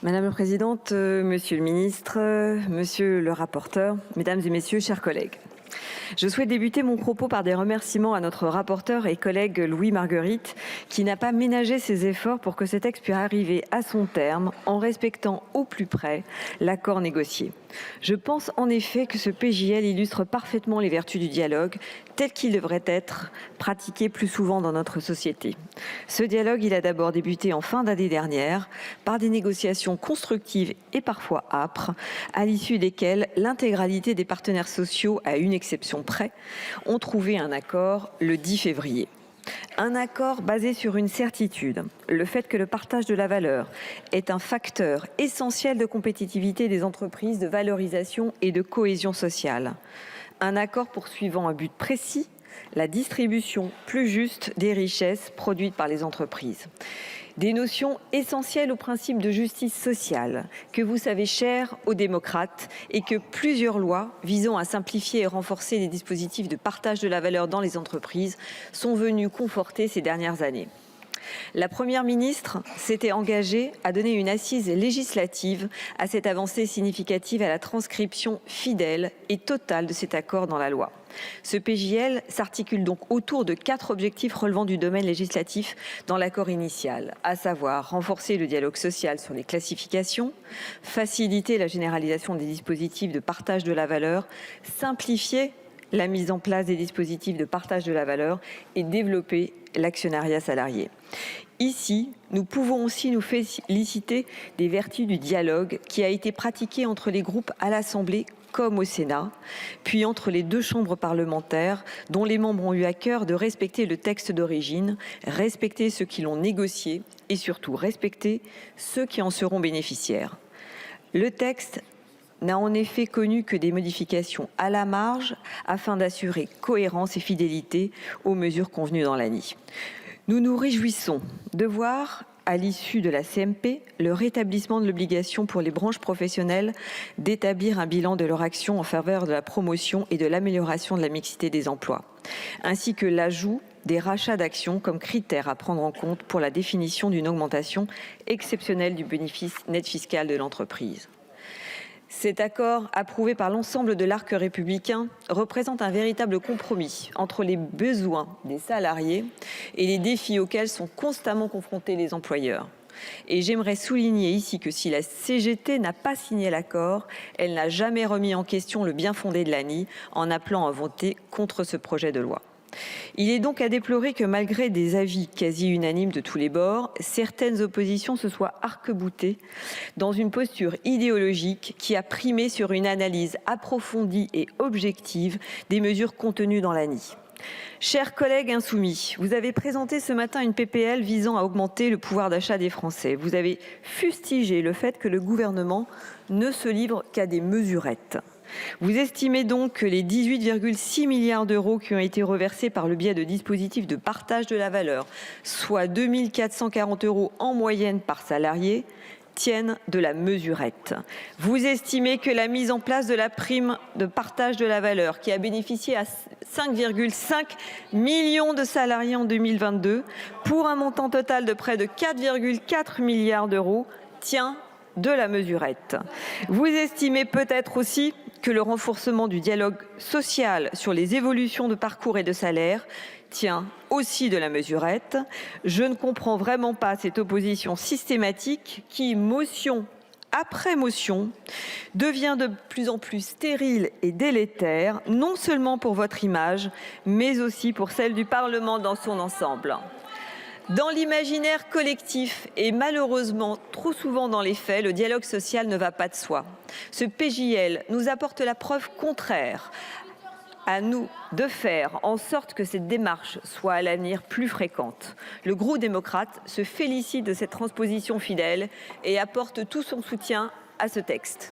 Madame la présidente, monsieur le ministre, monsieur le rapporteur, mesdames et messieurs, chers collègues. Je souhaite débuter mon propos par des remerciements à notre rapporteur et collègue Louis Margueritte, qui n'a pas ménagé ses efforts pour que ce texte puisse arriver à son terme en respectant au plus près l'accord négocié. Je pense en effet que ce PJL illustre parfaitement les vertus du dialogue tel qu'il devrait être pratiqué plus souvent dans notre société. Ce dialogue, il a d'abord débuté en fin d'année dernière par des négociations constructives et parfois âpres, à l'issue desquelles l'intégralité des partenaires sociaux, à une exception près, ont trouvé un accord le 10 février. Un accord basé sur une certitude, le fait que le partage de la valeur est un facteur essentiel de compétitivité des entreprises, de valorisation et de cohésion sociale. Un accord poursuivant un but précis, la distribution plus juste des richesses produites par les entreprises. Des notions essentielles au principe de justice sociale que vous savez chères aux démocrates et que plusieurs lois visant à simplifier et renforcer les dispositifs de partage de la valeur dans les entreprises sont venues conforter ces dernières années. La Première ministre s'était engagée à donner une assise législative à cette avancée significative à la transcription fidèle et totale de cet accord dans la loi. Ce PJL s'articule donc autour de 4 objectifs relevant du domaine législatif dans l'accord initial, à savoir renforcer le dialogue social sur les classifications, faciliter la généralisation des dispositifs de partage de la valeur, simplifier la mise en place des dispositifs de partage de la valeur et développer l'actionnariat salarié. Ici, nous pouvons aussi nous féliciter des vertus du dialogue qui a été pratiqué entre les groupes à l'Assemblée comme au Sénat, puis entre les 2 chambres parlementaires dont les membres ont eu à cœur de respecter le texte d'origine, respecter ceux qui l'ont négocié et surtout respecter ceux qui en seront bénéficiaires. Le texte n'a en effet connu que des modifications à la marge afin d'assurer cohérence et fidélité aux mesures convenues dans l'ANI. Nous nous réjouissons de voir, à l'issue de la CMP, le rétablissement de l'obligation pour les branches professionnelles d'établir un bilan de leur action en faveur de la promotion et de l'amélioration de la mixité des emplois, ainsi que l'ajout des rachats d'actions comme critère à prendre en compte pour la définition d'une augmentation exceptionnelle du bénéfice net fiscal de l'entreprise. Cet accord, approuvé par l'ensemble de l'arc républicain, représente un véritable compromis entre les besoins des salariés et les défis auxquels sont constamment confrontés les employeurs. Et j'aimerais souligner ici que si la CGT n'a pas signé l'accord, elle n'a jamais remis en question le bien fondé de l'ANI en appelant à voter contre ce projet de loi. Il est donc à déplorer que malgré des avis quasi unanimes de tous les bords, certaines oppositions se soient arc-boutées dans une posture idéologique qui a primé sur une analyse approfondie et objective des mesures contenues dans l'ANI. Chers collègues insoumis, vous avez présenté ce matin une PPL visant à augmenter le pouvoir d'achat des Français. Vous avez fustigé le fait que le gouvernement ne se livre qu'à des mesurettes. Vous estimez donc que les 18,6 milliards d'euros qui ont été reversés par le biais de dispositifs de partage de la valeur, soit 2 440 euros en moyenne par salarié, tiennent de la mesurette. Vous estimez que la mise en place de la prime de partage de la valeur, qui a bénéficié à 5,5 millions de salariés en 2022, pour un montant total de près de 4,4 milliards d'euros, tient de la mesurette. Vous estimez peut-être aussi que le renforcement du dialogue social sur les évolutions de parcours et de salaire tient aussi de la mesurette. Je ne comprends vraiment pas cette opposition systématique qui, motion après motion, devient de plus en plus stérile et délétère, non seulement pour votre image, mais aussi pour celle du Parlement dans son ensemble. Dans l'imaginaire collectif et malheureusement trop souvent dans les faits, le dialogue social ne va pas de soi. Ce PJL nous apporte la preuve contraire. À nous de faire en sorte que cette démarche soit à l'avenir plus fréquente. Le groupe démocrate se félicite de cette transposition fidèle et apporte tout son soutien à ce texte.